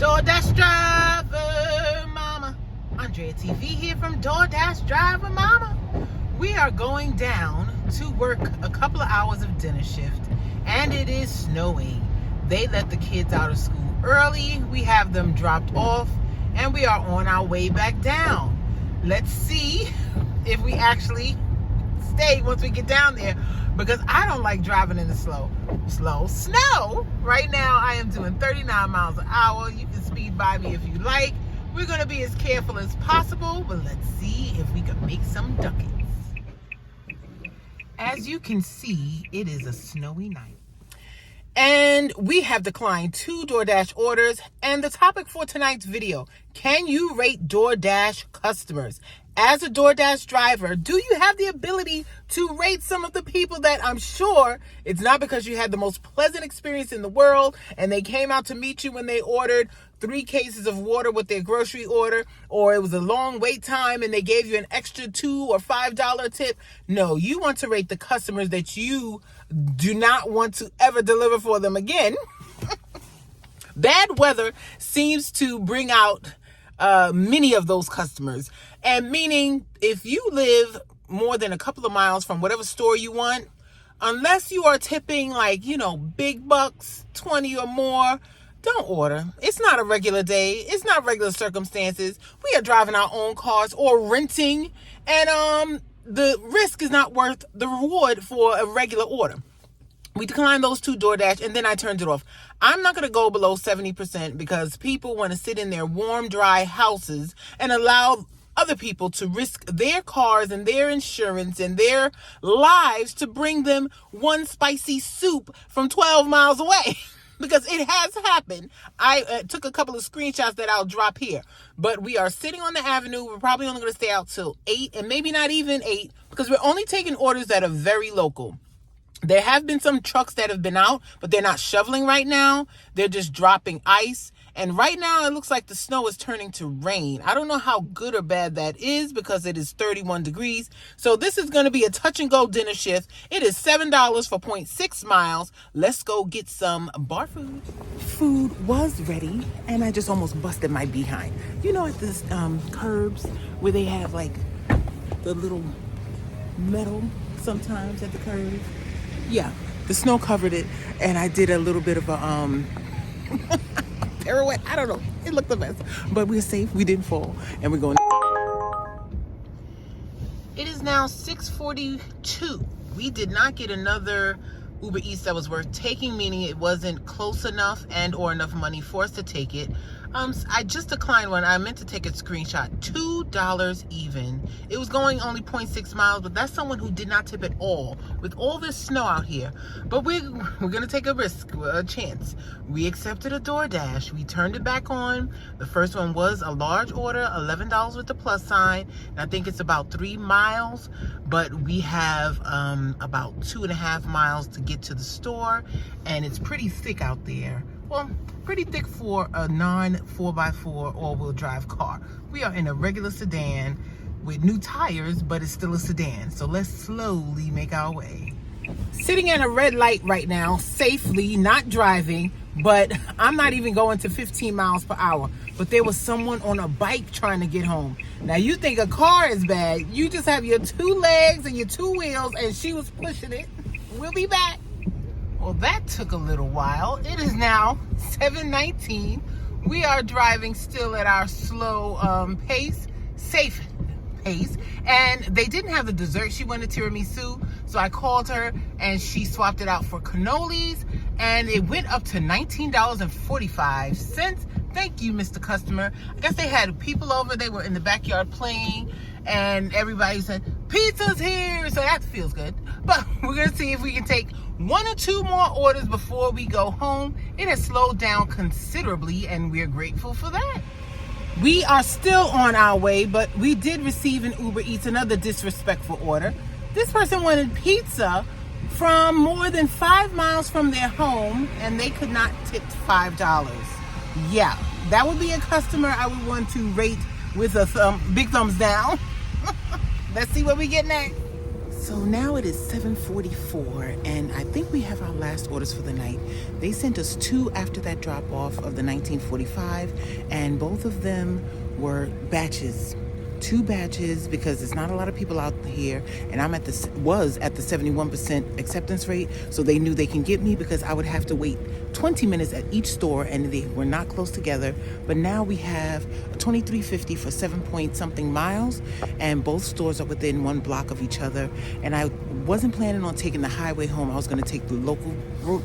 DoorDash driver mama. Andrea TV here from DoorDash driver mama. We are going down to work a couple of hours of dinner shift, and it is snowing. They let the kids out of school early. We have them dropped off, and we are on our way back down. Let's see if we actually stay once we get down there, because I don't like driving in the slow snow. Right now I am doing 39 miles an hour. You can speed by me if you like. We're going to be as careful as possible, but let's see if we can make some ducats. As you can see, it is a snowy night, and we have declined 2 DoorDash orders. And the topic for tonight's video: can you rate DoorDash customers? As a DoorDash driver, do you have the ability to rate some of the people that I'm sure it's not because you had the most pleasant experience in the world and they came out to meet you when they ordered 3 cases of water with their grocery order, or it was a long wait time and they gave you an extra $2 or $5 tip. No, you want to rate the customers that you do not want to ever deliver for them again. Bad weather seems to bring out many of those customers. And meaning, if you live more than a couple of miles from whatever store you want, unless you are tipping like, big bucks, 20 or more, don't order. It's not a regular day. It's not regular circumstances. We are driving our own cars or renting, and the risk is not worth the reward for a regular order. We declined those 2 DoorDash, and then I turned it off. I'm not going to go below 70% because people want to sit in their warm, dry houses and allow other people to risk their cars and their insurance and their lives to bring them one spicy soup from 12 miles away. Because it has happened. I took a couple of screenshots that I'll drop here. But we are sitting on the avenue. We're probably only going to stay out till 8, and maybe not even 8, because we're only taking orders that are very local. There have been some trucks that have been out, but they're not shoveling right now. They're just dropping ice. And right now it looks like the snow is turning to rain. I don't know how good or bad that is because it is 31 degrees. So this is going to be a touch and go dinner shift. It is $7 for 0.6 miles. Let's go get some bar food. Food was ready, and I just almost busted my behind. At this curbs where they have like the little metal sometimes at the curb. Yeah, the snow covered it, and I did a little bit of a pirouette. I don't know. It looked the best, but we're safe. We didn't fall, and we're going. It is now 6:42. We did not get another Uber Eats that was worth taking, meaning it wasn't close enough and or enough money for us to take it. I just declined one. I meant to take a screenshot. $2 even. It was going only 0.6 miles, but that's someone who did not tip at all with all this snow out here. But we're going to take a risk, a chance. We accepted a DoorDash. We turned it back on. The first one was a large order, $11 with the plus sign. And I think it's about 3 miles, but we have about 2.5 miles to get to the store, and it's pretty thick out there. Well, pretty thick for a non-4x4 all-wheel drive car. We are in a regular sedan with new tires, but it's still a sedan. So let's slowly make our way. Sitting at a red light right now, safely, not driving, but I'm not even going to 15 miles per hour. But there was someone on a bike trying to get home. Now you think a car is bad. You just have your 2 legs and your 2 wheels, and she was pushing it. We'll be back. Well, that took a little while. It is now 7:19. We are driving still at our slow pace, safe pace. And they didn't have the dessert. She wanted tiramisu. So I called her, and she swapped it out for cannolis. And it went up to $19.45. Thank you, Mr. Customer. I guess they had people over. They were in the backyard playing, and everybody said, "Pizza's here." So that feels good. But we're going to see if we can take 1 or 2 more orders before we go home. It has slowed down considerably, and we're grateful for that. We are still on our way, but we did receive an Uber Eats, another disrespectful order. This person wanted pizza from more than 5 miles from their home, and they could not tip $5. Yeah, that would be a customer I would want to rate with a big thumbs down. Let's see what we get next. So now it is 7:44, and I think we have our last orders for the night. They sent us 2 after that drop off of the 1945, and both of them were batches. 2 batches, because there's not a lot of people out here, and I'm was at the 71% acceptance rate, so they knew they can get me because I would have to wait 20 minutes at each store, and they were not close together. But now we have a $23.50 for 7-point-something miles, and both stores are within 1 block of each other. And I wasn't planning on taking the highway home. I was going to take the local route.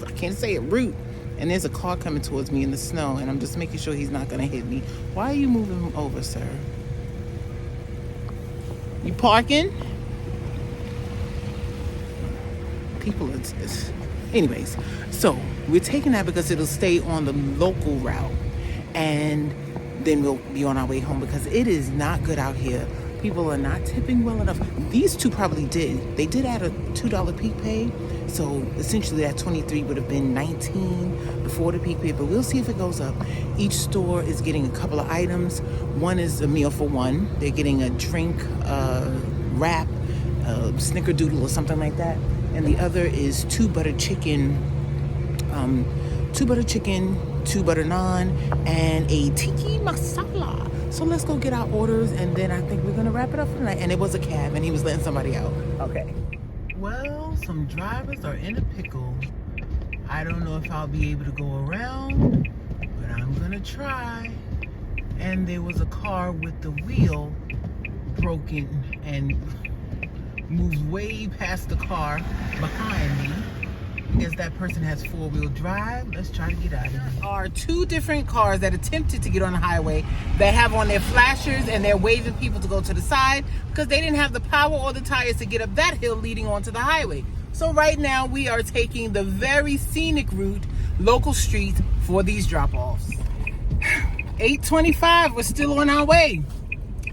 I can't say it, route. And there's a car coming towards me in the snow, and I'm just making sure he's not going to hit me. Why are you moving over, sir? You parking? People are just... Anyways, so we're taking that because it'll stay on the local route, and then we'll be on our way home because it is not good out here. People are not tipping well enough. These 2 probably did. They did add a $2 peak pay, so essentially that 23 would have been 19 before the peak pay, but we'll see if it goes up. Each store is getting a couple of items. One is a meal for one. They're getting a drink, wrap, snickerdoodle or something like that. And the other is 2 butter chicken, 2 butter naan, and a tiki masala. So let's go get our orders, and then I think we're gonna wrap it up for the night. And it was a cab, and he was letting somebody out. Okay. Well, some drivers are in a pickle. I don't know if I'll be able to go around, but I'm gonna try. And there was a car with the wheel broken and moved way past the car behind me. I guess that person has 4-wheel drive. Let's try to get out of here. There are 2 different cars that attempted to get on the highway that have on their flashers, and they're waving people to go to the side because they didn't have the power or the tires to get up that hill leading onto the highway. So right now we are taking the very scenic route, local street, for these drop-offs. 8:25, we're still on our way.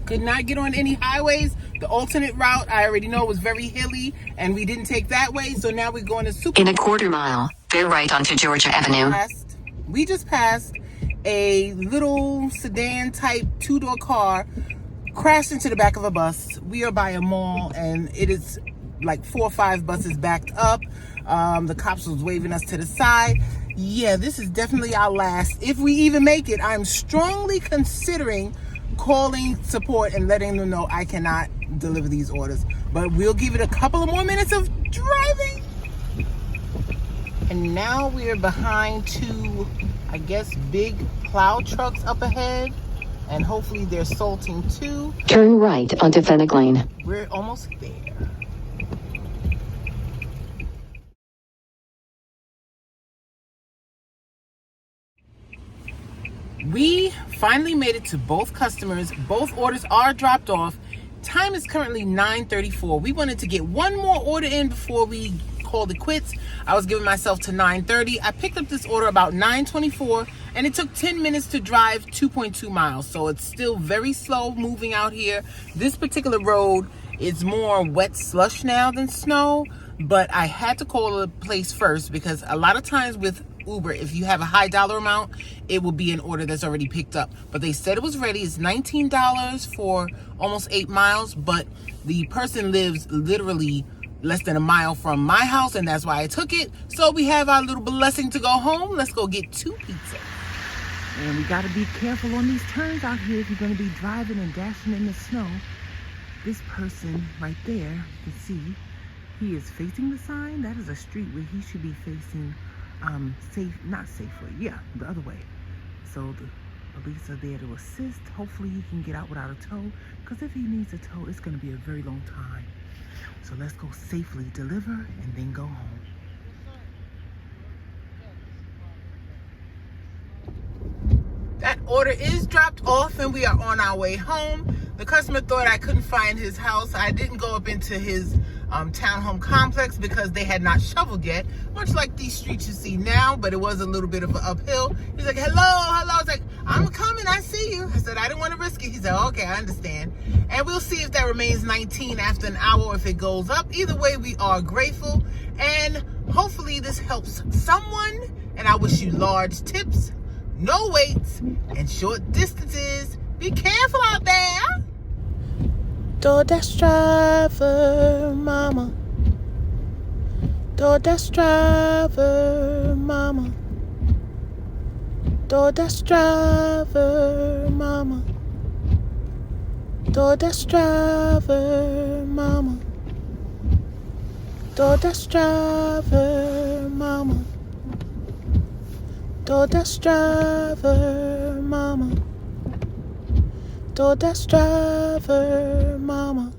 Could not get on any highways. The alternate route, I already know, was very hilly, and we didn't take that way, so now we're going to In a quarter mile, bear right onto Georgia Avenue. We just passed a little sedan-type 2-door car, crashed into the back of a bus. We are by a mall, and it is like 4 or 5 buses backed up. The cops was waving us to the side. Yeah, this is definitely our last. If we even make it, I'm strongly considering calling support and letting them know I cannot deliver these orders, but we'll give it a couple of more minutes of driving. And now we're behind 2, I guess, big plow trucks up ahead, and hopefully they're salting too. Turn right onto Fennec Lane. We're almost there. We finally made it to both customers. Both orders are dropped off. Time is currently 9:34. We wanted to get 1 more order in before we called it quits. I was giving myself to 9:30. I picked up this order about 9:24, and it took 10 minutes to drive 2.2 miles. So it's still very slow moving out here. This particular road is more wet slush now than snow, but I had to call the place first because a lot of times with Uber, if you have a high dollar amount, it will be an order that's already picked up. But they said it was ready. It's $19 for almost 8 miles, but the person lives literally less than a mile from my house, and that's why I took it. So we have our little blessing to go home. Let's go get 2 pizzas. And we got to be careful on these turns out here if you're going to be driving and dashing in the snow. This person right there, you can see, he is facing the sign. That is a street where he should be facing not safely, yeah, the other way. So the police are there to assist. Hopefully he can get out without a tow, because if he needs a tow, it's going to be a very long time. So let's go safely deliver and then go home. That order is dropped off, and we are on our way home. The customer thought I couldn't find his house. I didn't go up into his townhome complex because they had not shoveled yet, much like these streets you see now, but it was a little bit of an uphill. He's like, hello. I was like, I'm coming, I see you. I said, I didn't want to risk it. He said, okay, I understand. And we'll see if that remains 19 after an hour or if it goes up. Either way, we are grateful, and hopefully this helps someone, and I wish you large tips, no waits, and short distances. Be careful out there. DoorDash driver, mama. DoorDash driver, mama. DoorDash driver, mama. DoorDash driver, mama. DoorDash driver, mama. DoorDash driver, mama. DoorDash driver, mama.